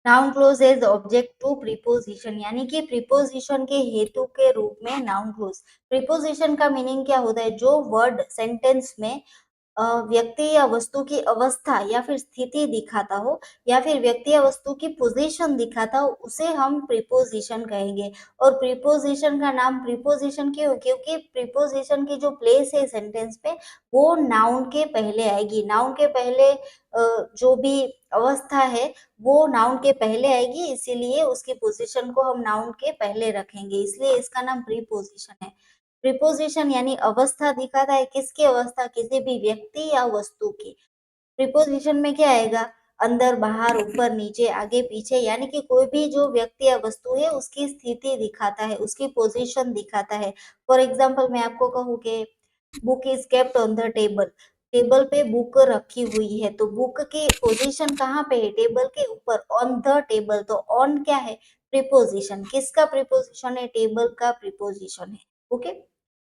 Noun clause as object to preposition, यानी कि preposition के हेतु के रूप में नाउन क्लोज। प्रीपोजिशन का मीनिंग क्या होता है? जो वर्ड सेंटेंस में व्यक्ति या वस्तु की अवस्था या फिर स्थिति दिखाता हो, या फिर व्यक्ति या वस्तु की पोजीशन दिखाता हो, उसे हम प्रीपोजिशन कहेंगे। और प्रीपोजिशन का नाम प्रीपोजिशन क्यों? क्योंकि प्रीपोजिशन की जो प्लेस है सेंटेंस पे, वो नाउन के पहले आएगी। नाउन के पहले जो भी अवस्था है वो नाउन के पहले आएगी, इसीलिए उसकी पोजीशन को हम नाउन के पहले रखेंगे, इसलिए इसका नाम प्रीपोजिशन है। प्रीपोजिशन यानी अवस्था दिखाता है, किसकी अवस्था? किसी भी व्यक्ति या वस्तु की। प्रीपोजिशन में क्या आएगा? अंदर, बाहर, ऊपर, नीचे, आगे, पीछे, यानी कि कोई भी जो व्यक्ति या वस्तु है उसकी स्थिति दिखाता है, उसकी पोजीशन दिखाता है। फॉर एग्जाम्पल मैं आपको कहूँ कि book is kept on the table, table पे बुक रखी हुई है, तो बुक की पोजीशन कहाँ पे है? टेबल के ऊपर, ऑन द टेबल। तो ऑन क्या है? प्रीपोजिशन। किसका प्रीपोजिशन है? टेबल का प्रीपोजिशन है। ओके।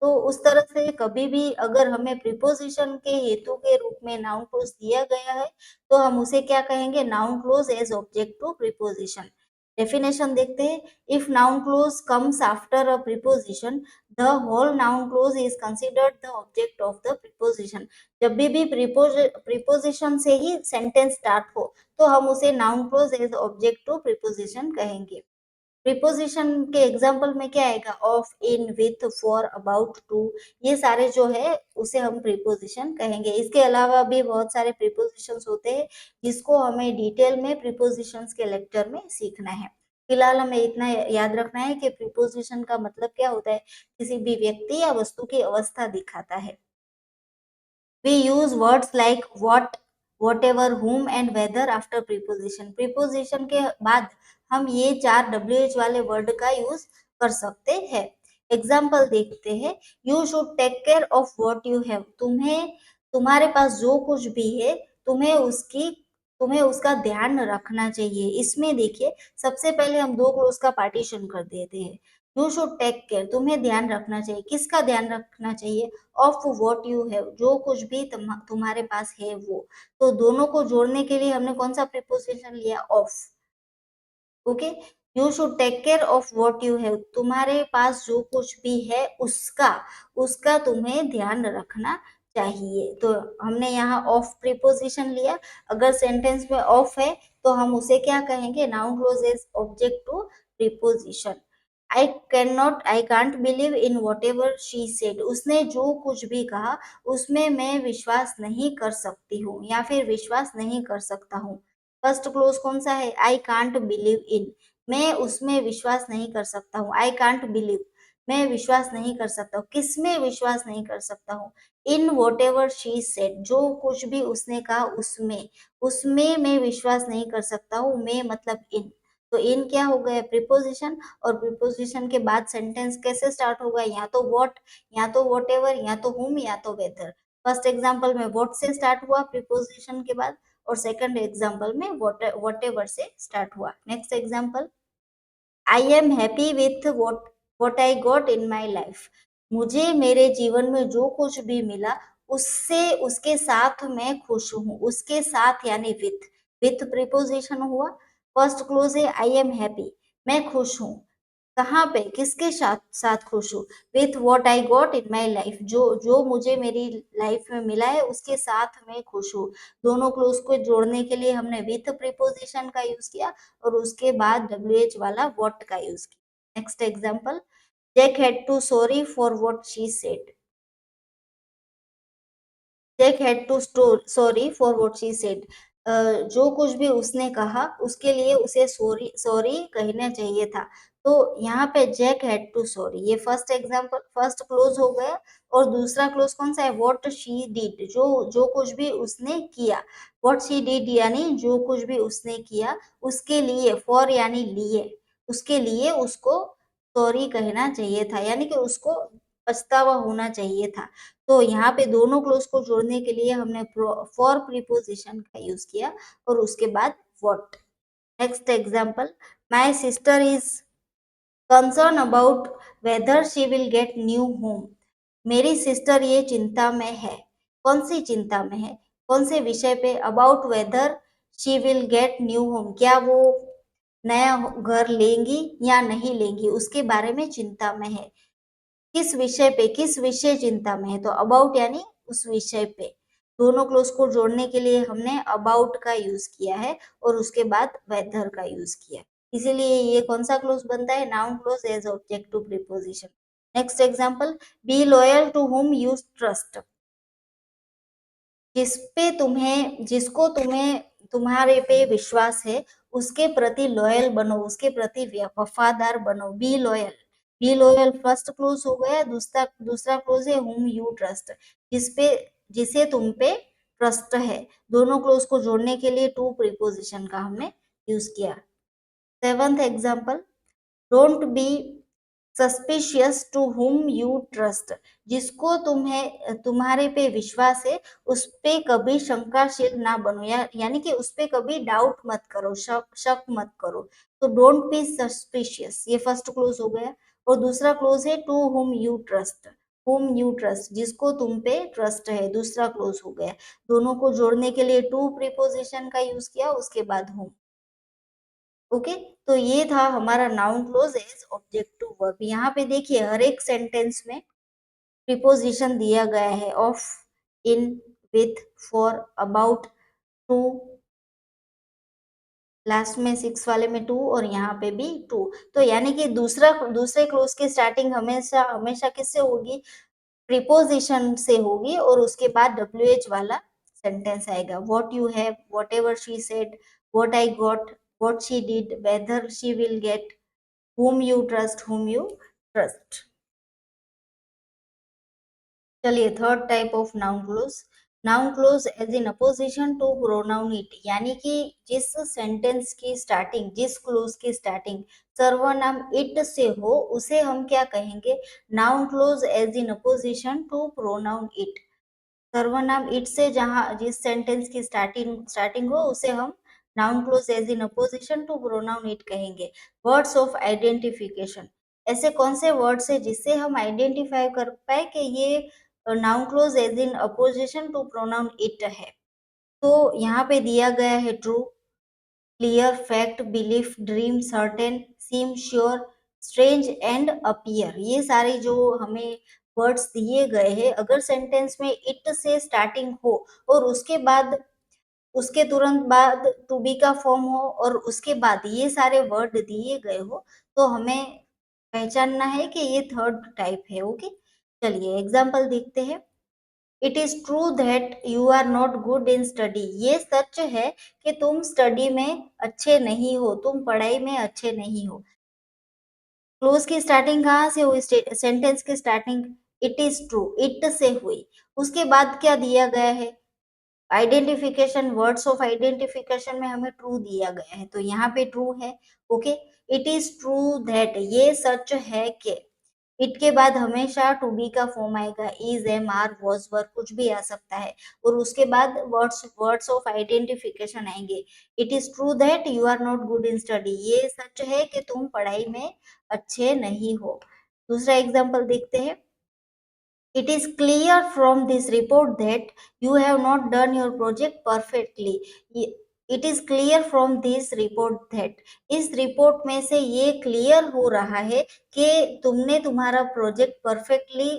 तो उस तरह से कभी भी अगर हमें प्रीपोजिशन के हेतु के रूप में नाउन क्लोज दिया गया है, तो हम उसे क्या कहेंगे? Noun clause as object to preposition. Definition देखते हैं। If noun clause comes after a preposition, the whole noun clause is considered the object of the preposition. जब भी प्रीपोजिशन से ही सेंटेंस स्टार्ट हो, तो हम उसे noun clause as object to preposition कहेंगे। प्रीपोजिशन के एग्जाम्पल में क्या आएगा? Of, in, with, for, about, to, ये सारे जो है उसे हम प्रीपोजिशन कहेंगे। इसके अलावा भी बहुत सारे प्रीपोजिशंस होते हैं जिसको हमें डिटेल में प्रीपोजिशंस के लेक्चर में सीखना है। फिलहाल हमें इतना याद रखना है कि प्रीपोजिशन का मतलब क्या होता है? किसी भी व्यक्ति या वस्तु की अवस्था दिखाता है। We use words like what, whatever, whom and whether after preposition। preposition के बाद हम ये चार WH वाले वर्ड का यूज कर सकते हैं। एग्जाम्पल देखते हैं। You should take care of what you have. तुम्हारे पास जो कुछ भी है, तुम्हें उसका ध्यान रखना चाहिए। इसमें देखिए, सबसे पहले हम दो क्लोज का पार्टीशन कर देते हैं। यू शुड टेक केयर, तुम्हें ध्यान रखना चाहिए। किसका ध्यान रखना चाहिए? ऑफ वॉट यू हैव, जो कुछ भी तुम्हारे पास है वो। तो दोनों को जोड़ने के लिए हमने कौन सा प्रीपोजिशन लिया? Of. Okay. You should take care of what you have, तुम्हारे पास जो कुछ भी है उसका उसका तुम्हें ध्यान रखना चाहिए। तो हमने यहाँ ऑफ प्रीपोजिशन लिया। अगर सेंटेंस में ऑफ है तो हम उसे क्या कहेंगे? Noun clause as object to preposition. I can't believe in whatever she said, उसने जो कुछ भी कहा उसमें मैं विश्वास नहीं कर सकती हूँ या फिर विश्वास नहीं कर सकता हूँ। फर्स्ट क्लोज कौन सा है? आई कांट बिलीव इन, मैं उसमें विश्वास नहीं कर सकता हूँ। आई कांट बिलीव, मैं विश्वास नहीं कर सकता हूँ। किस में विश्वास नहीं कर सकता हूँ? इन वॉट एवर शी सेड, जो कुछ भी उसने कहा उसमें उसमें मैं विश्वास नहीं कर सकता हूँ। मैं मतलब इन। तो इन क्या हो गया? प्रीपोजिशन। और प्रीपोजिशन के बाद सेंटेंस कैसे स्टार्ट होगा? या तो व्हाट, या तो वॉट एवर, या तो हुम, या तो वेदर। फर्स्ट एग्जाम्पल में व्हाट से स्टार्ट हुआ प्रीपोजिशन के बाद, और सेकंड एग्जाम्पल में वॉट एवर से स्टार्ट हुआ। Next example, I am happy with what I got in my life, मुझे मेरे जीवन में जो कुछ भी मिला उससे उसके साथ मैं खुश हूँ। उसके साथ यानी विथ प्रीपोजिशन हुआ। फर्स्ट क्लोज है आई एम हैप्पी, मैं खुश हूँ। कहाँ पे? किसके साथ साथ खुश हूँ? With what I got in my life, जो जो मुझे मेरी लाइफ में मिला है उसके साथ मैं खुश हूँ। दोनों क्लोज को जोड़ने के लिए हमने विथ प्रीपोजिशन का यूज किया और उसके बाद WH वाला वॉट का यूज किया। Next example, Jack had to sorry for what she said, Jack had to sorry for what she said, जो कुछ भी उसने कहा उसके लिए उसे सॉरी सॉरी कहना चाहिए था। तो यहाँ पे जैक हैड टू सॉरी, ये फर्स्ट एग्जांपल, फर्स्ट क्लोज हो गया। और दूसरा क्लोज कौन सा है? व्हाट शी डिड, जो जो कुछ भी उसने किया। व्हाट शी डिड यानी जो कुछ भी उसने किया उसके लिए, फॉर यानी लिए, उसके लिए उसको सॉरी कहना चाहिए था, यानी कि उसको पछतावा होना चाहिए था। तो यहाँ पे दोनों क्लोज को जोड़ने के लिए हमने फॉर प्रीपोजिशन का यूज किया और उसके बाद what. Next example, my sister is concern about whether she will get new home, मेरी सिस्टर ये चिंता में है। कौन सी चिंता में है? कौन से विषय पे? About whether she will get new home, क्या वो नया घर लेंगी या नहीं लेंगी उसके बारे में चिंता में है। किस विषय पे, किस विषय चिंता में है, तो अबाउट यानी उस विषय पे। दोनों क्लोज को जोड़ने के लिए हमने अबाउट का यूज किया है और उसके बाद वेदर का यूज किया है, इसीलिए ये कौन सा क्लोज बनता है, noun clause as object to preposition. Next example, be loyal to whom you trust. जिसको तुम्हें तुम्हारे पे विश्वास है उसके प्रति लॉयल बनो, उसके प्रति वफादार बनो। Be loyal, be loyal first clause हो गया। दूसरा दूसरा क्लोज है हुम यू ट्रस्ट, जिसे तुम पे ट्रस्ट है। दोनों क्लोज को जोड़ने के लिए टू प्रीपोजिशन का हमने यूज किया। Seventh example, don't be suspicious to whom you trust. जिसको तुम्हारे पे विश्वास है उस पे कभी शंकाशील ना बनो, यानी कि उस पे कभी डाउट मत करो, शक मत करो। तो डोंट बी सस्पिशियस ये फर्स्ट क्लोज हो गया। और दूसरा क्लोज है to whom you trust, whom you trust जिसको तुम पे ट्रस्ट है, दूसरा क्लोज हो गया। दोनों को जोड़ने के लिए टू प्रीपोजिशन का यूज किया, उसके बाद हुम। ओके, तो ये था हमारा noun clause as object to verb. यहाँ पे देखिए हर एक सेंटेंस में प्रीपोजिशन दिया गया है, of, in, with, for, about, to, last में सिक्स वाले में टू और यहाँ पे भी टू। तो यानी कि दूसरे क्लोज की स्टार्टिंग हमेशा हमेशा किससे होगी, प्रीपोजिशन से होगी और उसके बाद WH वाला सेंटेंस आएगा। What you have, whatever she said, what I got, what she did, whether she will get, whom you trust, whom you trust। चलिए third type of noun clause, noun clause as in apposition to pronoun it. यानी कि जिस sentence की starting, जिस close की starting सर्वनाम it से हो उसे हम क्या कहेंगे, noun clause as in apposition to pronoun it. सर्वनाम इट से जहां जिस सेंटेंस की स्टार्टिंग हो उसे हम noun clause as in apposition to pronoun it कहेंगे। वर्ड्स ऑफ आइडेंटिफिकेशन, ऐसे कौन से वर्ड्स है जिससे हम आइडेंटिफाई कर पाए कि ये noun clause as in apposition to pronoun it है। तो यहाँ पे दिया गया है true, clear, fact, belief, dream, certain, seem, sure, strange and appear. ये सारे जो हमें वर्ड्स दिए गए हैं, अगर सेंटेंस में इट से स्टार्टिंग हो और उसके तुरंत बाद टू बी का फॉर्म हो और उसके बाद ये सारे वर्ड दिए गए हो, तो हमें पहचानना है कि ये थर्ड टाइप है। ओके, चलिए एग्जाम्पल देखते हैं। It is true that you are not good in study. ये सच है कि तुम स्टडी में अच्छे नहीं हो, तुम पढ़ाई में अच्छे नहीं हो। क्लोज की स्टार्टिंग कहाँ से हुई, सेंटेंस की starting it is true, it से हुई। उसके बाद क्या दिया गया है, आइडेंटिफिकेशन, वर्ड्स ऑफ आइडेंटिफिकेशन में हमें ट्रू दिया गया है, तो यहाँ पे ट्रू है। Okay, it is true that, ये सच है कि। इट के बाद हमेशा टू बी का फॉर्म आएगा, is, am, are, was, were, कुछ भी आ सकता है। और उसके बाद वर्ड्स वर्ड्स ऑफ आइडेंटिफिकेशन आएंगे। It is true that you are not good in study, ये सच है कि तुम पढ़ाई में अच्छे नहीं हो। दूसरा एग्जाम्पल देखते हैं। It is clear from this report that you have not done your project perfectly. It is clear from this report that, इस रिपोर्ट में से ये क्लियर हो रहा है कि तुमने तुम्हारा प्रोजेक्ट परफेक्टली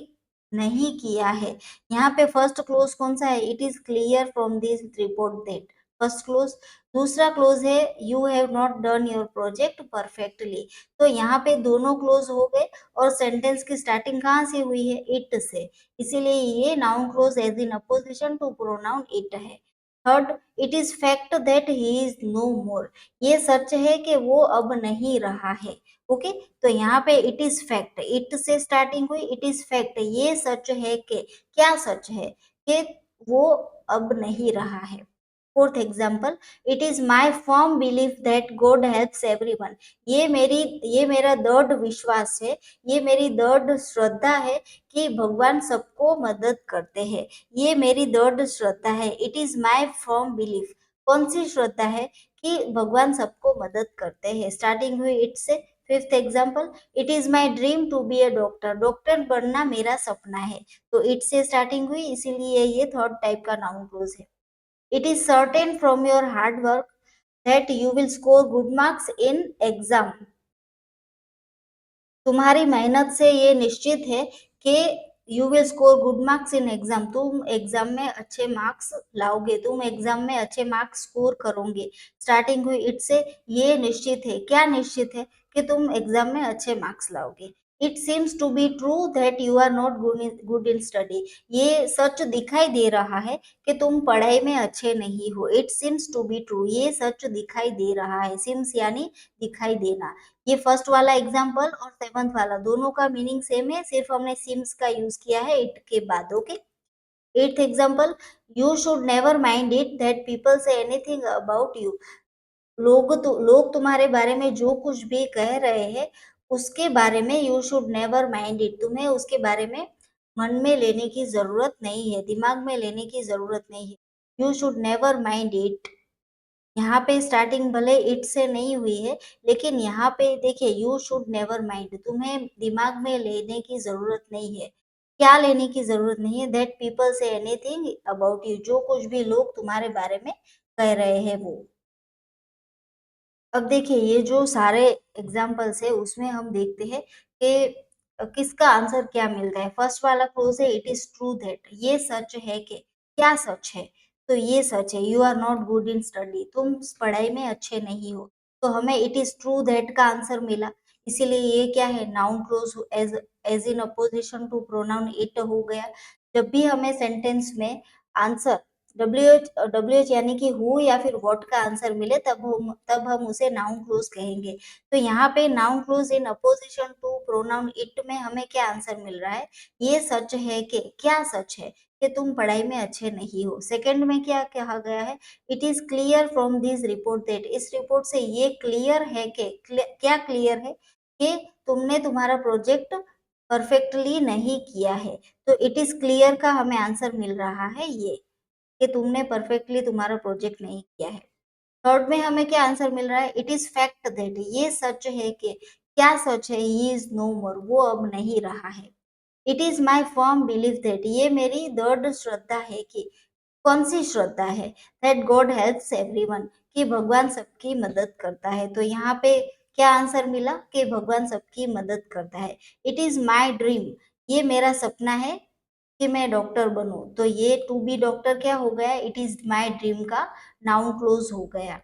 नहीं किया है। यहाँ पे फर्स्ट क्लोज कौन सा है, it is clear from this report that, first close. दूसरा क्लोज है you have not done your project perfectly. तो यहाँ पे दोनों क्लोज हो गए और सेंटेंस की स्टार्टिंग कहाँ से हुई है, इट से, इसीलिए ये noun clause as in apposition to pronoun it है। Third, it is fact that he is no more. ये सच है कि वो अब नहीं रहा है। ओके, तो यहाँ पे इट इज फैक्ट, इट से स्टार्टिंग हुई, इट इज फैक्ट, ये सच है कि, क्या सच है कि वो अब नहीं रहा है। Fourth example, it is my firm belief that God helps everyone. ये मेरा दृढ़ विश्वास है, ये मेरी दृढ़ श्रद्धा है कि भगवान सबको मदद करते हैं। ये मेरी दृढ़ श्रद्धा है, it is my firm belief. कौन सी श्रद्धा है, कि भगवान सबको मदद करते हैं, स्टार्टिंग हुई इट से। Fifth example, it is my dream to be a doctor. Doctor बनना मेरा सपना है, तो इट से स्टार्टिंग हुई, इसीलिए ये थर्ड टाइप का नाउन क्लोज है। It is certain from your hard work, that you will score good marks in exam. तुम्हारी मेहनत से ये निश्चित है कि you will score good marks in exam, तुम एग्जाम में अच्छे मार्क्स लाओगे, तुम एग्जाम में अच्छे मार्क्स स्कोर करोगे। स्टार्टिंग हुई इट से, ये निश्चित है, क्या निश्चित है कि तुम एग्जाम में अच्छे मार्क्स लाओगे। It seems to be true that you are not good in study, ये सच दिखाई दे रहा है कि तुम पढ़ाई में अच्छे नहीं हो। It seems to be true, ये सच दिखाई दे रहा है, सीम्स यानी दिखाई देना। ये फर्स्ट वाला एग्जाम्पल और सेवंथ वाला दोनों का मीनिंग सेम है, सिर्फ हमने सिम्स का यूज किया है इट के बाद। Okay, eighth example, you should never mind it that people say anything about you, लोग तुम्हारे बारे में जो कुछ भी कह रहे हैं उसके बारे में you should never mind it, तुम्हें उसके बारे में मन में लेने की जरूरत नहीं है, दिमाग में लेने की जरूरत नहीं है। You should never mind it, यहाँ पे स्टार्टिंग भले इट से नहीं हुई है, लेकिन यहाँ पे देखिए यू शुड नेवर माइंड, तुम्हें दिमाग में लेने की जरूरत नहीं है। क्या लेने की जरूरत नहीं है? That people say anything about you, जो कुछ भी लोग तुम्हारे बारे में कह रहे हैं वो। अब देखिए ये जो सारे एग्जाम्पल्स है उसमें हम देखते हैं कि किसका आंसर क्या मिलता है। फर्स्ट वाला क्लोज है, इट इज ट्रू दैट, ये सच है कि, क्या सच है? तो ये सच है, you are not good in study, तुम पढ़ाई में अच्छे नहीं हो। तो हमें इट इज ट्रू दैट का आंसर मिला, इसीलिए ये क्या है, noun clause as as in apposition to pronoun it हो गया। जब भी हमें सेंटेंस में आंसर डब्ल्यू एच यानी कि हु या फिर व्हाट का आंसर मिले तब हम उसे नाउन क्लोज कहेंगे। तो यहाँ पे noun clause in apposition to pronoun it में हमें क्या आंसर मिल रहा है, ये सच है कि, क्या सच है कि तुम पढ़ाई में अच्छे नहीं हो। सेकंड में क्या कहा गया है, it is clear from this report that, इस रिपोर्ट से ये क्लियर है कि, क्या क्लियर है कि तुमने तुम्हारा प्रोजेक्ट परफेक्टली नहीं किया है। तो इट इज क्लियर का हमें आंसर मिल रहा है ये, कि तुमने परफेक्टली तुम्हारा प्रोजेक्ट नहीं किया है। थर्ड में हमें क्या आंसर मिल रहा है, इट इज फैक्ट दैट, ये सच है कि, क्या सच है, ही इज नो मोर, वो अब नहीं रहा है। It is my firm believe that, ये मेरी दृढ़ श्रद्धा है कि, कौन सी श्रद्धा है, दैट गॉड हेल्प्स एवरीवन, कि भगवान सबकी मदद करता है। तो यहाँ पे क्या आंसर मिला कि भगवान सबकी मदद करता है। इट इज माई ड्रीम, ये मेरा सपना है कि मैं डॉक्टर बनूं। तो ये टू बी डॉक्टर क्या हो गया, इट इज माई ड्रीम का नाउन क्लोज हो गया।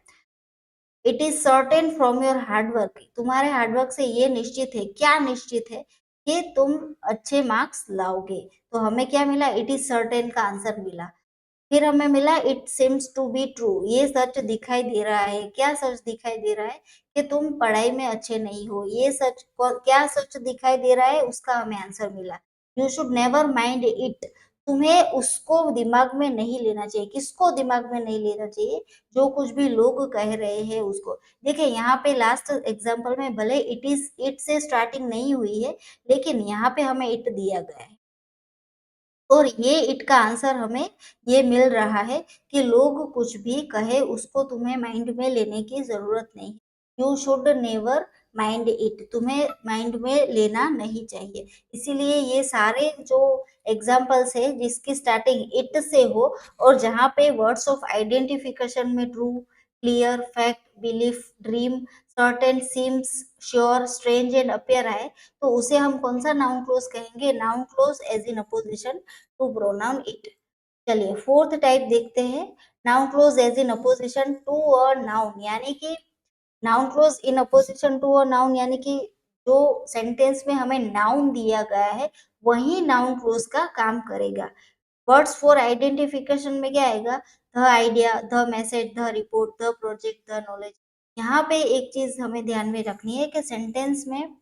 It is certain from your hard work, तुम्हारे हार्डवर्क से ये निश्चित है, क्या निश्चित है, कि तुम अच्छे मार्क्स लाओगे। तो हमें क्या मिला, इट इज सर्टेन का आंसर मिला। फिर हमें मिला it seems to be true, ये सच दिखाई दे रहा है, क्या सच दिखाई दे रहा है, कि तुम पढ़ाई में अच्छे नहीं हो। ये सच क्या सच दिखाई दे रहा है, उसका हमें आंसर मिला। You should never mind it, तुम्हें उसको दिमाग में नहीं लेना चाहिए। किसको दिमाग में नहीं लेना चाहिए, जो कुछ भी लोग कह रहे हैं उसको। देखिए यहाँ पे लास्ट एग्जांपल में भले इट से स्टार्टिंग नहीं हुई है, लेकिन यहाँ पे हमें इट दिया गया है और ये इट का आंसर हमें ये मिल रहा है कि लोग कुछ भी कहे उसको तुम्हें माइंड में लेने की जरूरत नहीं। You should never mind it, तुम्हें माइंड में लेना नहीं चाहिए। इसीलिए ये सारे जो एग्जाम्पल्स है जिसकी स्टार्टिंग इट से हो और जहाँ पे वर्ड्स ऑफ आइडेंटिफिकेशन में true, clear, fact, belief, dream, certain, seems, sure, strange and appear आए, तो उसे हम कौन सा नाउन क्लोज कहेंगे, noun clause as in apposition to pronoun it. चलिए फोर्थ टाइप देखते हैं, noun clause as in apposition to a noun, यानी कि noun clause in apposition to a noun, यानी कि जो सेंटेंस में हमें नाउन दिया गया है वही नाउन क्लोज का काम करेगा। वर्ड्स फॉर आइडेंटिफिकेशन में क्या आएगा, the idea, the message, the report, the project, the knowledge. यहाँ पे एक चीज हमें ध्यान में रखनी है कि सेंटेंस में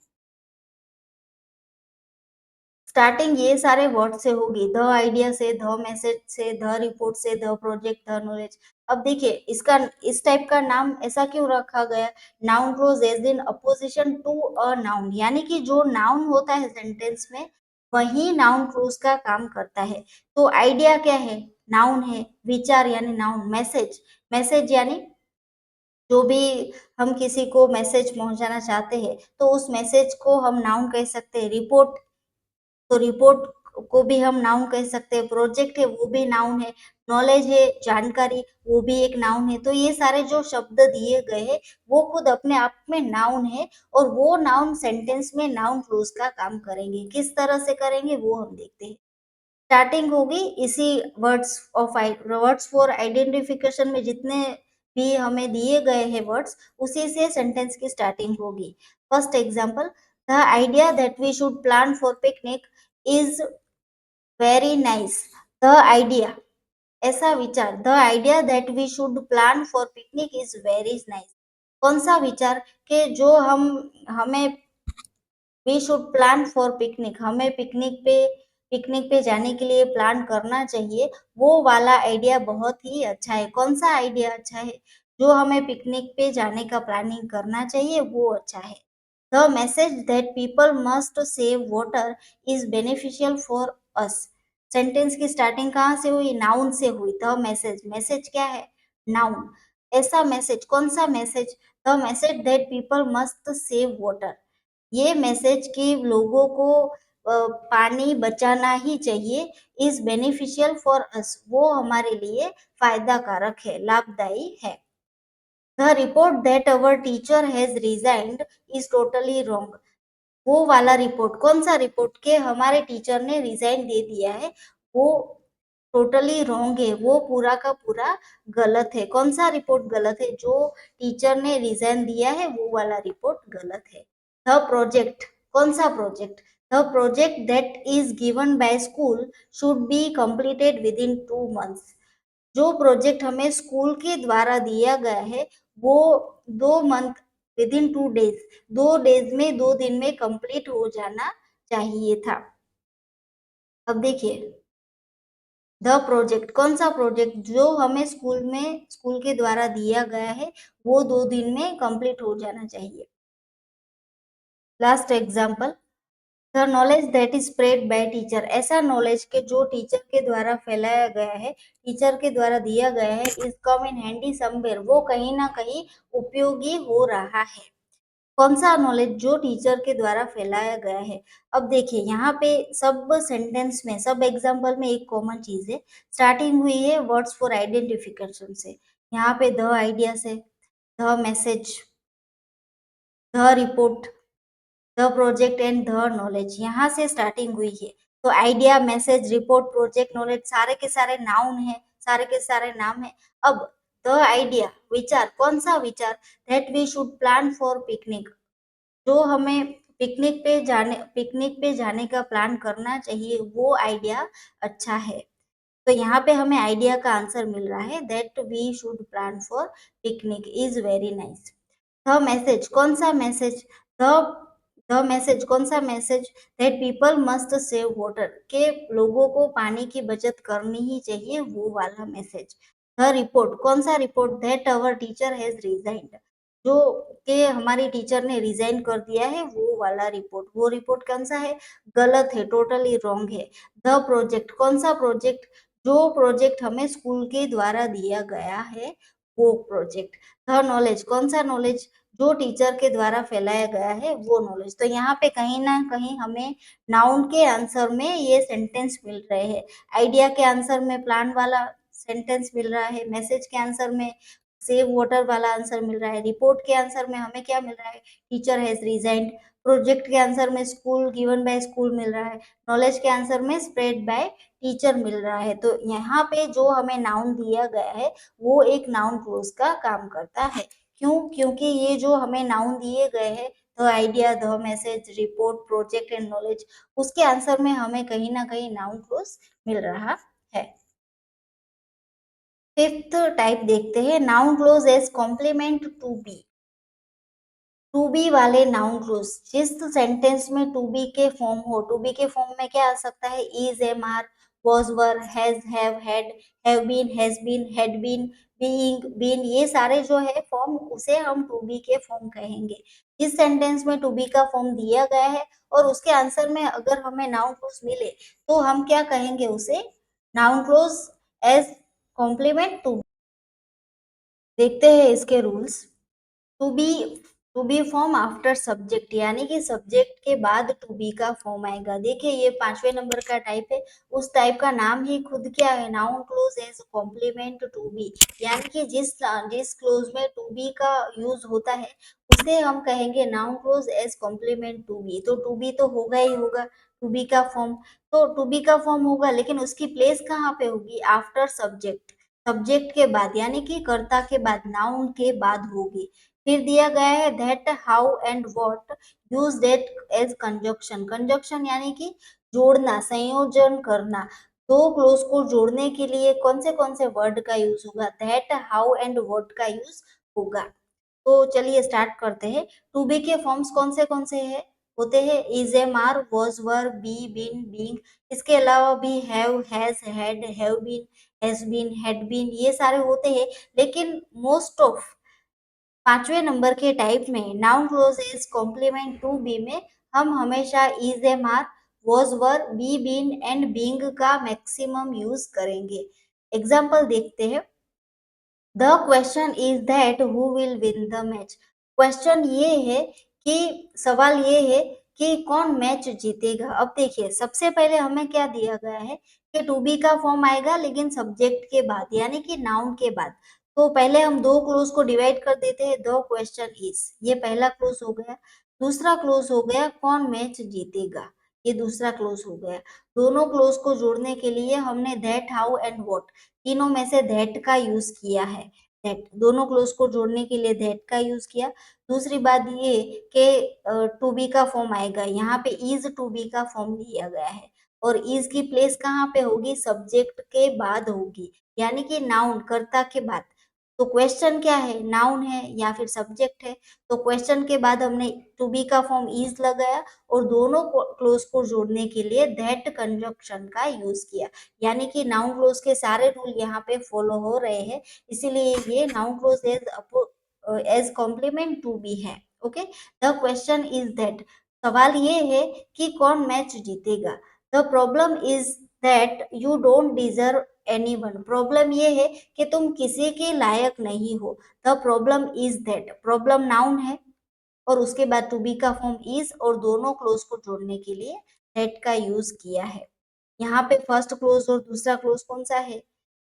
स्टार्टिंग ये सारे वर्ड से होगी, द आइडिया से, द मैसेज से, द रिपोर्ट से, द प्रोजेक्ट, द नॉलेज। अब देखिए इसका, इस टाइप का नाम ऐसा क्यों रखा गया, noun clause as in apposition to a noun, यानी कि जो नाउन होता है सेंटेंस में वही नाउन क्लोज का काम करता है। तो आइडिया क्या है, नाउन है, विचार यानी नाउन, मैसेज, मैसेज यानी जो भी हम किसी को मैसेज पहुंचाना चाहते हैं तो उस मैसेज को हम नाउन कह सकते हैं। रिपोर्ट, तो रिपोर्ट को भी हम नाउन कह सकते हैं, प्रोजेक्ट है वो भी नाउन है, नॉलेज है, जानकारी, वो भी एक नाउन है। तो ये सारे जो शब्द दिए गए हैं वो खुद अपने आप में नाउन है, और वो नाउन सेंटेंस में नाउन क्लोज का काम करेंगे। किस तरह से करेंगे वो हम देखते हैं। स्टार्टिंग होगी इसी वर्ड्स फॉर आइडेंटिफिकेशन में जितने भी हमें दिए गए हैं वर्ड्स, उसी से सेंटेंस की स्टार्टिंग होगी। First example, the idea that we should plan for picnic is very nice. The idea, ऐसा विचार, the idea that we should plan for picnic is very nice. कौन सा विचार के जो हम हमें we should plan for picnic, हमें पिकनिक पे जाने के लिए प्लान करना चाहिए, वो वाला आइडिया बहुत ही अच्छा है। कौन सा आइडिया अच्छा है? जो हमें पिकनिक पे जाने का प्लानिंग करना चाहिए वो अच्छा है। The message that people must save water is beneficial for us. Sentence की स्टार्टिंग कहाँ से हुई? नाउन से हुई। द मैसेज, मैसेज क्या है? नाउन। ऐसा मैसेज, कौन सा message? The message that people must save water, ये मैसेज कि लोगों को पानी बचाना ही चाहिए, इज बेनिफिशियल फॉर अस, वो हमारे लिए फायदा कारक है, लाभदायी है। The report that our teacher has resigned is totally wrong. वो वाला रिपोर्ट, कौन सा रिपोर्ट के हमारे टीचर ने रिजाइन दे दिया है, वो टोटली रॉन्ग है, वो पूरा का पूरा गलत है। कौन सा रिपोर्ट गलत है? जो टीचर ने रिजाइन दिया है वो वाला रिपोर्ट गलत है। द प्रोजेक्ट, कौन सा project? The project that is given by school should be completed with in 2 months. जो प्रोजेक्ट हमें स्कूल के द्वारा दिया गया है वो 2 month, with in 2 days, 2 days में, 2 दिन में कंप्लीट हो जाना चाहिए था। अब देखिए, द प्रोजेक्ट, कौन सा प्रोजेक्ट? जो हमें स्कूल के द्वारा दिया गया है वो 2 दिन में कंप्लीट हो जाना चाहिए। Last example, the knowledge that is spread by teacher, ऐसा नॉलेज के जो टीचर के द्वारा फैलाया गया है, टीचर के द्वारा दिया गया है, is come in handy somewhere, वो कहीं ना कहीं उपयोगी हो रहा है। कौन सा नॉलेज? जो टीचर के द्वारा फैलाया गया है। अब देखिए यहाँ पे सब सेंटेंस में, सब एग्जाम्पल में एक कॉमन चीज है, स्टार्टिंग हुई है वर्ड्स फॉर आइडेंटिफिकेशन से। यहाँ पे द आइडिया से, the message, the report, the project and the knowledge, यहाँ से स्टार्टिंग हुई है। तो idea, message, report, project, knowledge सारे के सारे नाउन है, सारे के सारे नाम है। अब द आइडिया, विचार, कौन सा विचार? That we should plan for picnic, जो हमें पिकनिक पे जाने का प्लान करना चाहिए, वो आइडिया अच्छा है। तो यहाँ पे हमें आइडिया का आंसर मिल रहा है, that we should plan for picnic is very nice. The message, कौन सा मैसेज? द द मैसेज, कौन सा message? That people must save water, के लोगों को पानी की बचत करनी ही चाहिए, वो वाला मैसेज। द रिपोर्ट, कौन सा report? That our teacher has resigned, जो के हमारी टीचर ने रिजाइन कर दिया है, वो वाला रिपोर्ट। वो रिपोर्ट कौन सा है? गलत है, टोटली रॉन्ग है। द प्रोजेक्ट, कौन सा प्रोजेक्ट? जो प्रोजेक्ट हमें स्कूल के द्वारा दिया गया है वो प्रोजेक्ट। द नॉलेज, कौन सा नॉलेज? जो टीचर के द्वारा फैलाया गया है वो नॉलेज। तो यहाँ पे कहीं ना कहीं हमें नाउन के आंसर में ये सेंटेंस मिल रहे हैं। आइडिया के आंसर में प्लान वाला सेंटेंस मिल रहा है, मैसेज के आंसर में सेव वाटर वाला आंसर मिल रहा है, रिपोर्ट के आंसर में हमें क्या मिल रहा है? Teacher has resigned. प्रोजेक्ट के आंसर में स्कूल, गिवन बाय स्कूल मिल रहा है। नॉलेज के आंसर में स्प्रेड बाय टीचर मिल रहा है। तो यहाँ पे जो हमें नाउन दिया गया है वो एक नाउन क्लोज का काम करता है। क्यों? क्योंकि ये जो हमें नाउन दिए गए हैं, the idea, the message, report, project and knowledge, उसके आंसर में हमें कहीं ना कहीं नाउन क्लोज मिल रहा है। फिफ्थ टाइप देखते हैं, noun clause as complement to be. To be वाले नाउन क्लोज, जिस सेंटेंस में टू बी के फॉर्म हो, टू बी के फॉर्म में क्या आ सकता है? Is, am, are, was, were, has, have been, has been, had been, being, been, ये सारे जो है फॉर्म, उसे हम टू बी के फॉर्म कहेंगे। जिस सेंटेंस में टू बी का फॉर्म दिया गया है और उसके आंसर में अगर हमें नाउन क्लोज मिले तो हम क्या कहेंगे? उसे noun clause as complement to. देखते हैं इसके rules. To be to be form after subject, यानी कि सब्जेक्ट के बाद टू बी का फॉर्म आएगा। देखिए ये 5वें नंबर का टाइप है, उस टाइप का नाम ही खुद क्या है, noun clause as complement to be, यानी कि जिस जिस क्लोज में टू बी का यूज होता है उसे हम कहेंगे noun clause as complement to be. तो टू बी तो होगा ही होगा टू बी का फॉर्म, तो टू बी का फॉर्म होगा, लेकिन उसकी प्लेस कहाँ पे होगी, आफ्टर सब्जेक्ट, सब्जेक्ट के बाद, यानी कि कर्ता के बाद, नाउन के बाद होगी। फिर दिया गया है that, how and what, use that as conjunction, conjunction यानी कि जोड़ना, संयोजन करना। दो क्लोज को जोड़ने के लिए कौन से वर्ड का यूज होगा, दैट, हाउ एंड व्हाट का यूज होगा। तो चलिए स्टार्ट करते हैं। टू बी के फॉर्म्स कौन से हैं, होते हैं is, am, are, was, were, be, been, being. इसके अलावा भी have, has, had, have been, has been, had been, ये सारे होते हैं। लेकिन मोस्ट ऑफ 5वें नंबर के टाइप में noun clause is complement to be में हम हमेशा is, am, are, was, were, be, been and being का मैक्सिमम यूज करेंगे। एग्जाम्पल देखते हैं। The question is that who will win the match, question ये है कि, सवाल ये है कि कौन मैच जीतेगा। अब देखिए सबसे पहले हमें क्या दिया गया है कि टू बी का फॉर्म आएगा लेकिन सब्जेक्ट के बाद, यानी कि नाउन के बाद। तो पहले हम दो क्लोज को डिवाइड कर देते हैं, द क्वेश्चन इज, ये पहला क्लोज हो गया। दूसरा क्लोज हो गया कौन मैच जीतेगा, ये दूसरा क्लोज हो गया। दोनों क्लोज को जोड़ने के लिए हमने दैट, हाउ एंड व्हाट, तीनों में से दैट का यूज किया है। दैट, दोनों क्लोज को जोड़ने के लिए दैट का यूज किया। दूसरी बात ये कि टू बी का फॉर्म आएगा, यहाँ पे इज टू बी का फॉर्म दिया गया है, और इज की प्लेस कहाँ पे होगी, सब्जेक्ट के बाद होगी, यानी कि नाउन, कर्ता के बाद। तो क्वेश्चन क्या है, नाउन है या फिर सब्जेक्ट है। तो क्वेश्चन के बाद हमने टू बी का फॉर्म इज लगाया और दोनों क्लोज को जोड़ने के लिए दैट कंजक्शन का यूज किया, यानी कि नाउन क्लोज के सारे रूल यहाँ पे फॉलो हो रहे हैं, इसीलिए ये noun clause as complement to be है। Okay, the question is that, सवाल ये है कि कौन मैच जीतेगा। The problem is that you don't deserve anyone, problem ये है कि तुम किसी के लायक नहीं हो। The problem is that, problem noun है और उसके बाद टू बी का फॉर्म इज और दोनों क्लोज को जोड़ने के लिए दैट का यूज किया है। यहाँ पे फर्स्ट क्लोज और दूसरा क्लोज कौन सा है,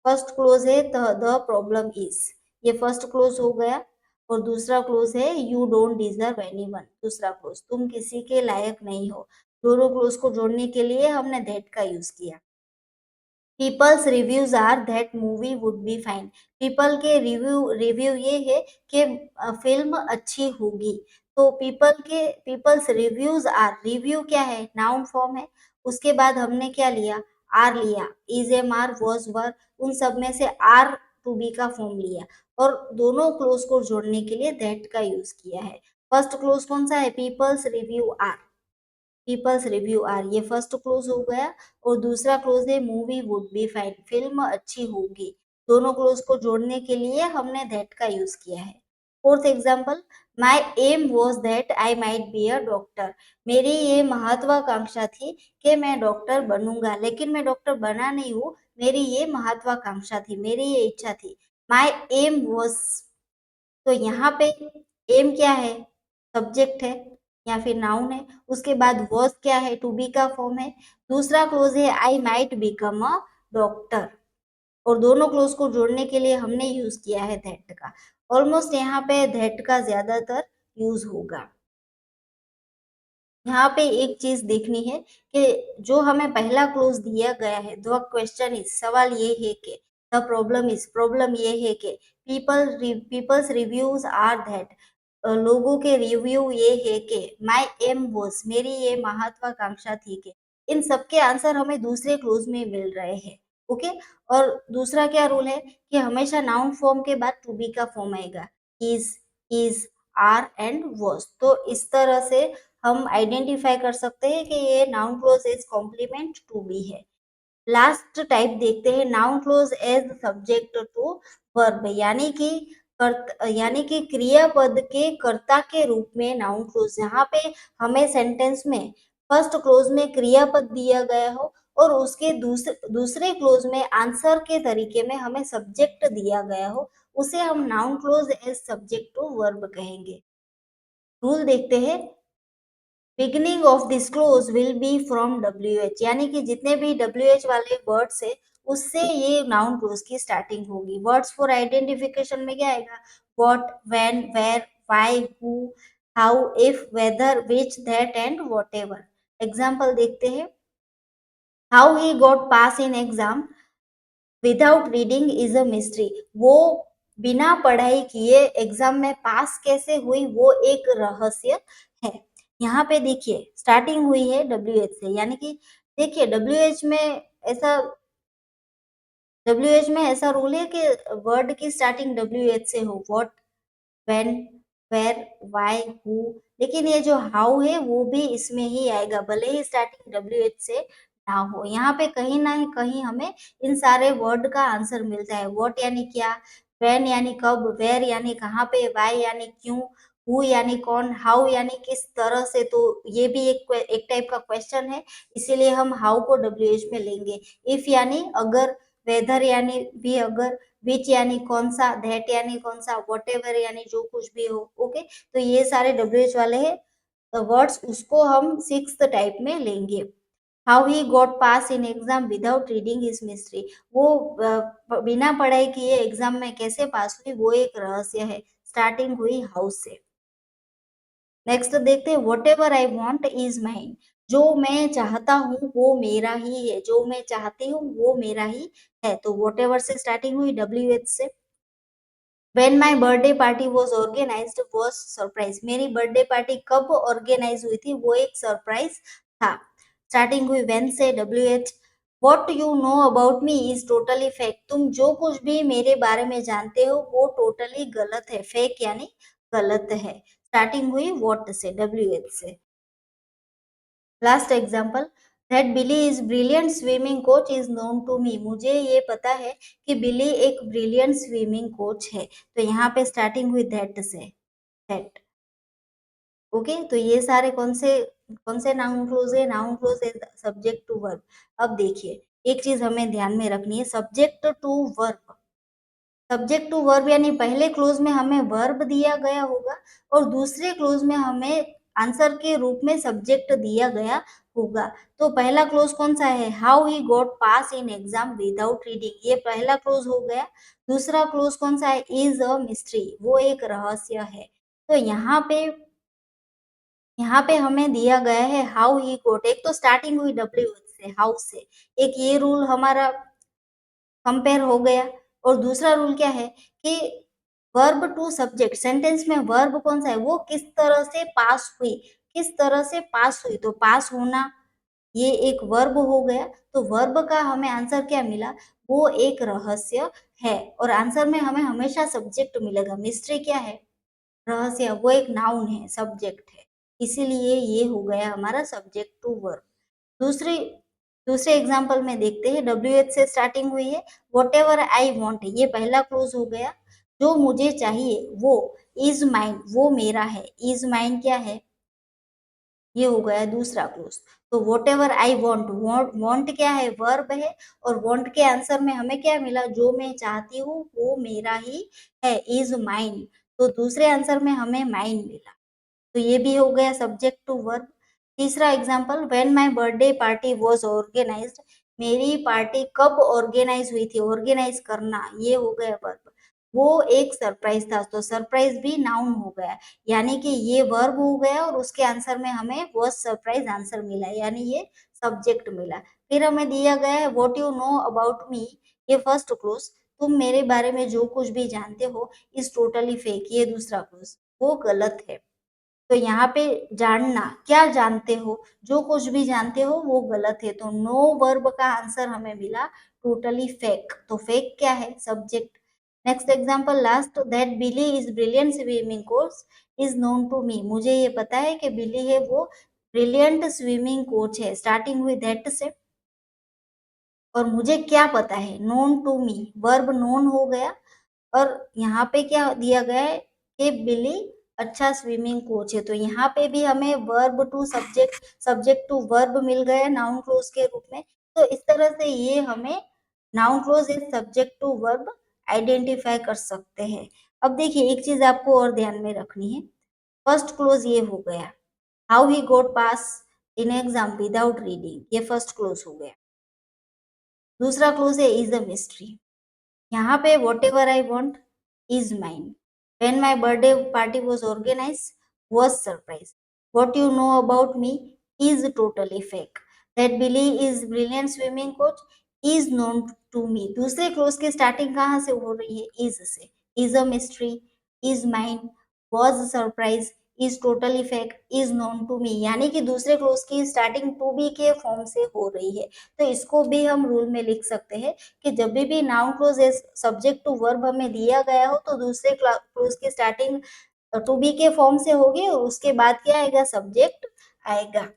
फर्स्ट क्लोज है द प्रॉब्लम इज, ये फर्स्ट क्लोज हो गया। और दूसरा क्लोज है यू डोंट डिजर्व एनीवन, दूसरा क्लोज, तुम किसी के लायक नहीं हो। दोनों क्लोज को जोड़ने के लिए हमने दैट का यूज किया। People's reviews are that movie would be fine, people के रिव्यू रिव्यू ये है कि फिल्म अच्छी होगी। तो पीपल्स रिव्यूज आर, रिव्यू क्या है, नाउन फॉर्म है। उसके बाद हमने क्या लिया, आर लिया, इज, एम, आर, वॉज, वर, उन सब में से आर टू बी का फॉर्म लिया और दोनों क्लोज को जोड़ने के लिए दैट का यूज किया है। फर्स्ट क्लोज कौन सा है, people's review are, people's review are, ये फर्स्ट क्लोज हो गया। और दूसरा क्लोज है movie would be fine, film अच्छी होगी। दोनों क्लोज को जोड़ने के लिए हमने दैट का यूज किया है। Fourth example, my aim was that I might be a doctor, मेरी ये महत्वाकांक्षा थी कि मैं डॉक्टर बनूंगा, लेकिन मैं डॉक्टर बना नहीं हूँ, मेरी ये महत्वाकांक्षा थी, मेरी ये इच्छा थी। माई एम वॉज, तो यहाँ पे एम क्या है, सब्जेक्ट है या फिर नाउन है। उसके बाद वॉज क्या है, टू बी का फॉर्म है। दूसरा क्लोज है I might become a doctor, और दोनों क्लोज को जोड़ने के लिए हमने यूज किया है दैट का। ऑलमोस्ट यहाँ पे दैट का ज्यादातर यूज होगा। यहाँ पे एक चीज देखनी है कि जो हमें पहला क्लोज दिया गया है, द क्वेश्चन इज, सवाल ये है कि, द प्रॉब्लम इज, प्रॉब्लम ये है कि, पीपल्स रिव्यूज आर दैट, लोगों के रिव्यू ये है कि, माई एम वॉज, मेरी ये महत्वाकांक्षा थी कि, इन सबके आंसर हमें दूसरे क्लोज में मिल रहे हैं। ओके, और दूसरा क्या रूल है कि हमेशा नाउन फॉर्म के बाद टू बी का फॉर्म आएगा, इज, आर एंड वॉज। तो इस तरह से हम आइडेंटिफाई कर सकते हैं कि ये noun clause as complement to be है। लास्ट टाइप देखते हैं, noun clause as subject to verb, यानी कि क्रियापद के कर्ता के रूप में नाउन क्लोज, यहाँ पे हमें सेंटेंस में फर्स्ट क्लोज में क्रियापद दिया गया हो और उसके दूसरे क्लोज में आंसर के तरीके में हमें सब्जेक्ट दिया गया हो, उसे हम noun clause as subject to verb कहेंगे। रूल देखते हैं, beginning of this clause will be from W H, यानी कि जितने भी डब्ल्यू एच वाले वर्ड्स है उससे ये नाउन क्लोज की स्टार्टिंग होगी। वर्ड्स फॉर आइडेंटिफिकेशन में क्या आएगा, what, when, where, why, who, how, if, whether, which, that and whatever. Example देखते हैं, how he got pass in exam without reading is a mystery. वो बिना पढ़ाई किए एग्जाम में पास कैसे हुई वो एक रहस्य है। यहाँ पे देखिए स्टार्टिंग हुई है डब्ल्यू एच से, यानी कि देखिए ऐसा डब्ल्यू एच में ऐसा रूल है कि वर्ड की स्टार्टिंग डब्ल्यू एच से हो, what, when, where, why, who. लेकिन ये जो हाउ है वो भी इसमें ही आएगा, भले ही स्टार्टिंग डब्ल्यू एच से ना हो। यहाँ पे कहीं ना कहीं हमें इन सारे वर्ड का आंसर मिलता है। व्हाट यानी क्या, व्हेन यानी कब, वेयर यानी कहाँ पे, व्हाई यानी क्यों, हु यानी कौन, हाउ यानी किस तरह से। तो ये भी एक टाइप का क्वेश्चन है, इसीलिए हम हाउ को डब्ल्यू एच में लेंगे। इफ यानी अगर, वेदर यानी भी अगर, विच यानी कौन सा, दैट यानी कौन सा, वॉट एवर यानी जो कुछ भी हो। ओके, तो ये सारे डब्ल्यू एच वाले हैं वर्ड्स, उसको हम सिक्स टाइप में लेंगे। How he got pass in exam without reading is mystery. वो बिना पढ़ाई किए एग्जाम में कैसे पास हुई वो एक रहस्य है, स्टार्टिंग हुई हाउ से। नेक्स्ट देखते हैं, what ever I want is mine. जो मैं चाहता हूँ वो मेरा ही है, जो मैं चाहती हूँ वो मेरा ही है। तो वॉट एवर से स्टार्टिंग हुई डब्ल्यू एच से। When my birthday party was organized was surprise। मेरी बर्थडे पार्टी कब ऑर्गेनाइज हुई थी वो एक सरप्राइज था। स्टार्टिंग हुई when से W H. What you know about me is totally fake. तुम जो कुछ भी मेरे बारे में जानते हो वो टोटली गलत है, फेक यानी गलत है। स्टार्टिंग हुई वॉट से डब्ल्यू एच से। Last example, that Billy is brilliant swimming coach is known to me. मुझे ये पता है कि बिली एक ब्रिलियंट स्विमिंग कोच है। तो यहाँ पे स्टार्टिंग हुई दैट से, दैट। ओके, तो ये सारे कौन से नाउन क्लोज है, नाउन क्लोज है सब्जेक्ट टू वर्ब। अब देखिए एक चीज हमें ध्यान में रखनी है, subject to verb. Subject to verb यानी पहले क्लोज में हमें वर्ब दिया गया होगा और दूसरे क्लोज में हमें आंसर के रूप में सब्जेक्ट दिया गया होगा। तो पहला क्लोज कौन सा है, how he got pass in exam without reading, ये पहला क्लोज हो गया। दूसरा क्लोज कौन सा है, इज अ मिस्ट्री, वो एक रहस्य है। तो यहाँ पे हमें दिया गया है हाउ ही गॉट। एक तो स्टार्टिंग हुई डब्ल्यू से, हाउ से, एक ये रूल हमारा कंपेयर हो गया। और दूसरा रूल क्या है कि वर्ब टू सब्जेक्ट, सेंटेंस में वर्ब कौन सा है, वो किस तरह से पास हुई, किस तरह से पास हुई। तो पास होना ये एक वर्ब हो गया। तो वर्ब का हमें आंसर क्या मिला, वो एक रहस्य है। और आंसर में हमें हमेशा सब्जेक्ट मिलेगा। मिस्ट्री क्या है, रहस्य, वो एक नाउन है, सब्जेक्ट है। इसीलिए ये हो गया हमारा सब्जेक्ट टू वर्ब। दूसरी दूसरे एग्जाम्पल में देखते हैं, डब्ल्यू एच से स्टार्टिंग हुई है, वॉट एवर आई वॉन्ट, ये पहला क्लोज हो गया। जो मुझे चाहिए वो, इज माइन, वो मेरा है। इज माइन क्या है, ये हो गया दूसरा क्लोज। तो what ever I want, want क्या है, वर्ब है। और वॉन्ट के आंसर में हमें क्या मिला, जो मैं चाहती हूँ वो मेरा ही है, इज माइन। तो दूसरे आंसर में हमें माइन मिला। तो ये भी हो गया सब्जेक्ट टू वर्ब। तीसरा example, when my birthday party was organised, मेरी पार्टी कब ऑर्गेनाइज हुई थी, ऑर्गेनाइज करना, ये हो गया वर्ब। वो एक सरप्राइज था, तो सरप्राइज भी नाउन हो गया। यानी कि ये वर्ब हो गया और उसके आंसर में हमें वो सरप्राइज आंसर मिला, यानी ये सब्जेक्ट मिला। फिर हमें दिया गया है व्हाट यू नो अबाउट मी, ये फर्स्ट क्लोज, तुम मेरे बारे में जो कुछ भी जानते हो इज टोटली फेक, ये दूसरा क्लोज, वो गलत है। तो यहाँ पे जानना, क्या जानते हो, जो कुछ भी जानते हो वो गलत है। तो नो वर्ब का आंसर हमें मिला टोटली फेक। तो फेक क्या है, subject. Next example last, that Billy is brilliant swimming coach is known to me. मुझे ये पता है कि बिली है वो ब्रिलियंट स्विमिंग कोच है। स्टार्टिंग हुई दैट से। और मुझे क्या पता है, known to me, verb known हो गया। और यहाँ पे क्या दिया गया है कि बिली अच्छा स्विमिंग कोच है। तो यहाँ पे भी हमें verb to subject, subject to verb मिल गया नाउन क्लोज के रूप में। तो इस तरह से ये हमें noun clause is subject to verb identify कर सकते हैं। अब देखिए एक चीज आपको और ध्यान में रखनी है, फर्स्ट क्लोज ये हो गया, how he got pass in exam without reading, ये फर्स्ट क्लोज हो गया। दूसरा क्लोज है इज अ मिस्ट्री, यहाँ पे whatever I want is mine, when my birthday party was organise was surprise, what you know about me is totally fake, that Billy is brilliant swimming coach is known to me. दूसरे clause की starting कहाँ से हो रही है, is से, is a mystery, is mine, was surprise, is totally fake, is known to me, यानी कि दूसरे क्लोज की स्टार्टिंग टू बी के फॉर्म से हो रही है। तो इसको भी हम रूल में लिख सकते हैं कि जब भी noun clause as subject to verb हमें दिया गया हो तो दूसरे क्लोज की स्टार्टिंग टू बी के फॉर्म से होगी और उसके बाद क्या आएगा, सब्जेक्ट आएगा।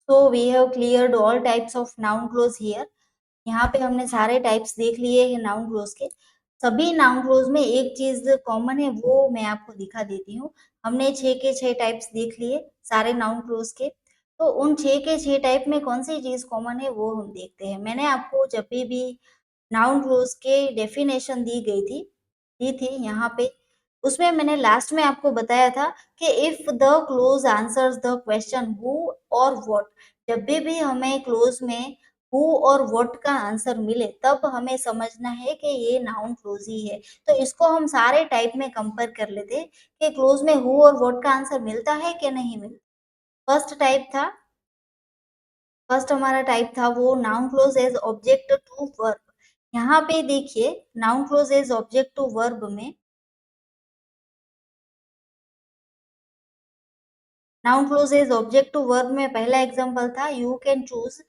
So we have cleared all types of noun clause here. यहाँ पे हमने सारे टाइप्स देख लिए हैं नाउन क्लोज के। सभी नाउन क्लोज में एक चीज कॉमन है, वो मैं आपको दिखा देती हूँ। हमने 6 के 6 टाइप्स देख लिए सारे नाउन क्लोज के। तो उन 6 के 6 टाइप में कौन सी चीज कॉमन है वो हम देखते हैं। मैंने आपको जब भी नाउन क्लोज के डेफिनेशन दी थी यहाँ पे, उसमें मैंने लास्ट में आपको बताया था कि if the close answers the question who और व्हाट, जब भी हमें क्लोज में हु और व्हाट का आंसर मिले तब हमें समझना है कि ये नाउन क्लोज ही है। तो इसको हम सारे टाइप में कंपेयर कर लेते कि क्लोज में हु और व्हाट का आंसर मिलता है कि नहीं मिलता। फर्स्ट टाइप था, फर्स्ट हमारा टाइप था वो noun clause as object to verb. यहाँ पे देखिए noun clause as object to verb में, noun clause as object to verb में पहला एग्जांपल था you can choose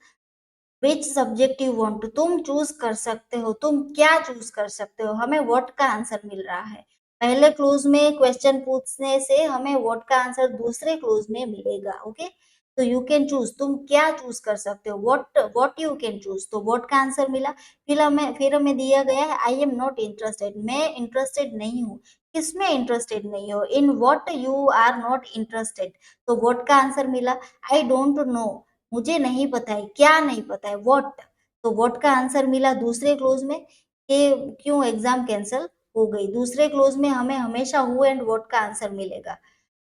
which subject you want, तुम चूज कर सकते हो, तुम क्या चूज कर सकते हो। हमें व्हाट का आंसर मिल रहा है, पहले क्लोज में क्वेश्चन पूछने से हमें व्हाट का आंसर दूसरे क्लोज में मिलेगा। ओके, तो यू कैन चूज, तुम क्या चूज कर सकते हो, व्हाट यू कैन चूज, तो व्हाट का आंसर मिला। फिर हमें दिया गया है आई एम नॉट इंटरेस्टेड, मैं इंटरेस्टेड नहीं हूँ। किसमें इंटरेस्टेड नहीं हो, in what you are not interested, तो व्हाट का आंसर मिला। आई डोंट नो, मुझे नहीं पता है, क्या नहीं पता है, व्हाट, तो व्हाट का आंसर मिला दूसरे क्लोज में। कि क्यों एग्जाम कैंसिल हो गई, दूसरे क्लोज में हमें हमेशा हु एंड व्हाट का आंसर मिलेगा।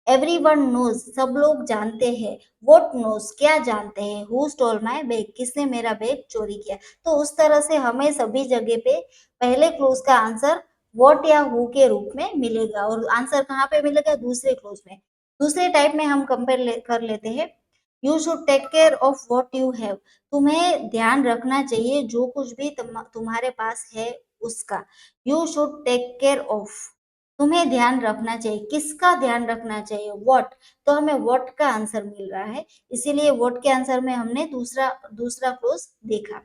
एवरीवन नोज, सब लोग जानते हैं। व्हाट नोज, क्या जानते हैं। हु स्टोल माय बैग, किसने मेरा बैग चोरी किया। तो उस तरह से हमें सभी जगह पे पहले क्लोज का आंसर व्हाट या हु के रूप में मिलेगा और आंसर कहाँ पे मिलेगा, दूसरे क्लोज में। दूसरे टाइप में हम कर लेते हैं you should take care of what you have, तुम्हें ध्यान रखना चाहिए जो कुछ भी तुम्हारे पास है उसका। You should take care of, तुम्हें ध्यान रखना चाहिए, किसका ध्यान रखना चाहिए, व्हाट, तो हमें व्हाट का आंसर मिल रहा है, इसीलिए व्हाट के आंसर में हमने दूसरा दूसरा क्लोज देखा।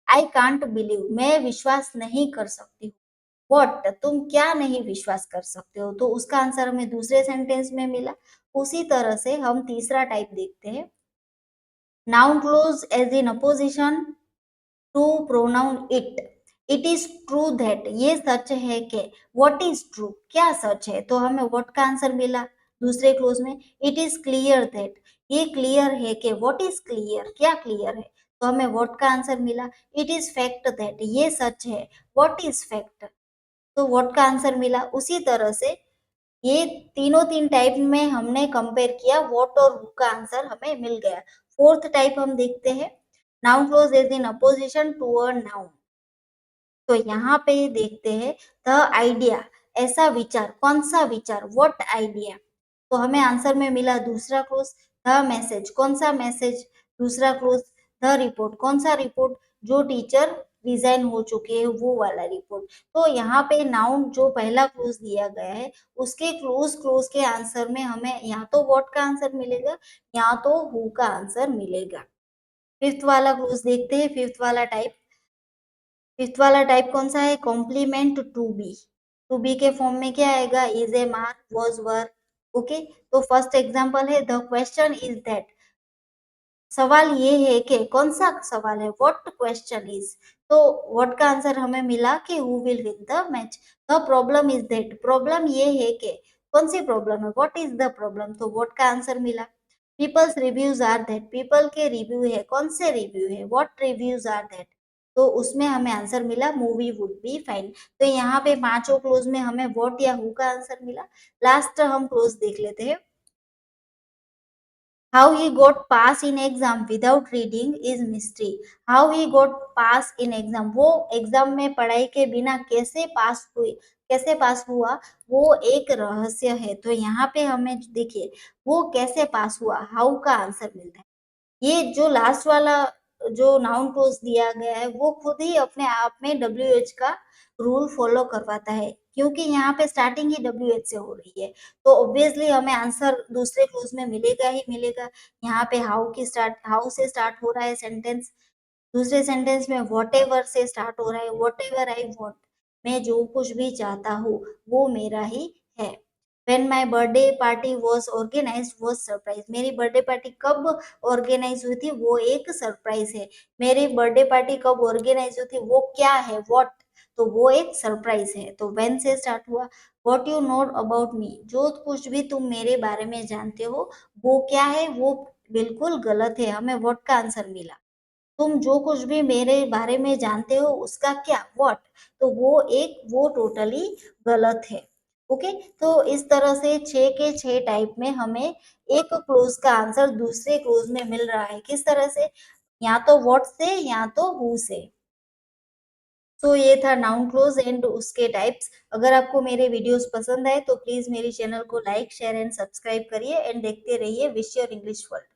आई कांट बिलीव, मैं विश्वास नहीं कर सकती हूँ। व्हाट, तुम क्या नहीं विश्वास कर सकते हो, तो उसका आंसर हमें दूसरे सेंटेंस में मिला। उसी तरह से हम तीसरा टाइप देखते हैं, noun clause as in apposition to pronoun it. It is true that, ये सच है कि, व्हाट इज ट्रू, क्या सच है, तो हमें व्हाट का आंसर मिला दूसरे क्लोज में। इट इज क्लियर दैट, ये क्लियर है कि, व्हाट इज क्लियर, क्या क्लियर है, तो हमें व्हाट का आंसर मिला। इट इज फैक्ट दैट, ये सच है, व्हाट इज फैक्ट, तो व्हाट का आंसर मिला। उसी तरह से ये तीनों तीन टाइप में हमने कंपेयर किया, व्हाट और हु का आंसर हमें मिल गया। फोर्थ टाइप हम देखते हैं, noun clause is in apposition to a noun. तो यहाँ पे देखते हैं द आइडिया, ऐसा विचार, कौन सा विचार, व्हाट आइडिया, तो हमें आंसर में मिला दूसरा क्लोज। द मैसेज, कौन सा मैसेज, दूसरा क्लोज। द रिपोर्ट, कौन सा रिपोर्ट, जो टीचर रिजाइन हो चुके हैं वो वाला रिपोर्ट। तो यहाँ पे नाउन जो पहला क्लोज दिया गया है उसके क्लोज क्लोज के आंसर में हमें या तो व्हाट का आंसर मिलेगा या तो हु का आंसर मिलेगा। फिफ्थ वाला क्लोज देखते हैं, फिफ्थ वाला टाइप कौन सा है, complement to be. To be के फॉर्म में क्या आएगा, is am are, was were. Okay, तो फर्स्ट एग्जांपल है द क्वेश्चन इज दैट, सवाल ये है कि, कौन सा सवाल है, व्हाट क्वेश्चन इज, तो व्हाट का आंसर हमें मिला कि who will win the match. The problem is that, problem ये है कि, कौन सी प्रॉब्लम है, व्हाट इज द प्रॉब्लम, तो व्हाट का आंसर मिला। People's reviews are that, people के रिव्यू है, कौन से रिव्यू है, व्हाट रिव्यूज आर दैट, तो उसमें हमें आंसर मिला मूवी वुड बी फाइन। तो यहाँ पे पांचों क्लोज में हमें व्हाट या हु का आंसर मिला। लास्ट हम क्लोज देख लेते हैं। How he got pass in exam without reading is mystery. How he got pass in exam, वो एग्जाम में पढ़ाई के बिना कैसे पास हुई, कैसे पास हुआ, वो एक रहस्य है। तो यहाँ पे हमें देखिए वो कैसे पास हुआ, हाउ का आंसर मिलता है। ये जो लास्ट वाला जो नाउन क्लोज दिया गया है वो खुद ही अपने आप में WH का रूल फॉलो करवाता है, क्योंकि यहाँ पे स्टार्टिंग ही WH से हो रही है। तो ऑब्वियसली हमें आंसर दूसरे क्लोज में मिलेगा ही मिलेगा। यहाँ पे हाउ से स्टार्ट हो रहा है सेंटेंस, दूसरे सेंटेंस में व्हाटएवर से स्टार्ट हो रहा है, व्हाटएवर आई वांट, मैं जो कुछ भी चाहता हूँ वो मेरा ही है। When my birthday party was organized was surprise, मेरी बर्थडे पार्टी कब ऑर्गेनाइज हुई थी वो एक सरप्राइज है। मेरी बर्थडे पार्टी कब ऑर्गेनाइज हुई थी वो क्या है, व्हाट, तो वो एक सरप्राइज है। तो व्हेन से स्टार्ट हुआ। व्हाट यू नो अबाउट मी, जो कुछ भी तुम मेरे बारे में जानते हो वो क्या है, वो बिल्कुल गलत है। हमें व्हाट का आंसर मिला। तुम जो कुछ भी मेरे बारे में जानते हो उसका क्या, व्हाट, तो वो टोटली गलत है। ओके। तो इस तरह से 6 के 6 टाइप में हमें एक क्लोज का आंसर दूसरे क्लोज में मिल रहा है। किस तरह से, या तो व्हाट से या तो हु से। तो ये था नाउन क्लोज एंड उसके टाइप्स। अगर आपको मेरे वीडियोस पसंद आए तो प्लीज मेरे चैनल को लाइक शेयर एंड सब्सक्राइब करिए एंड देखते रहिए विश योर इंग्लिश वर्ल्ड।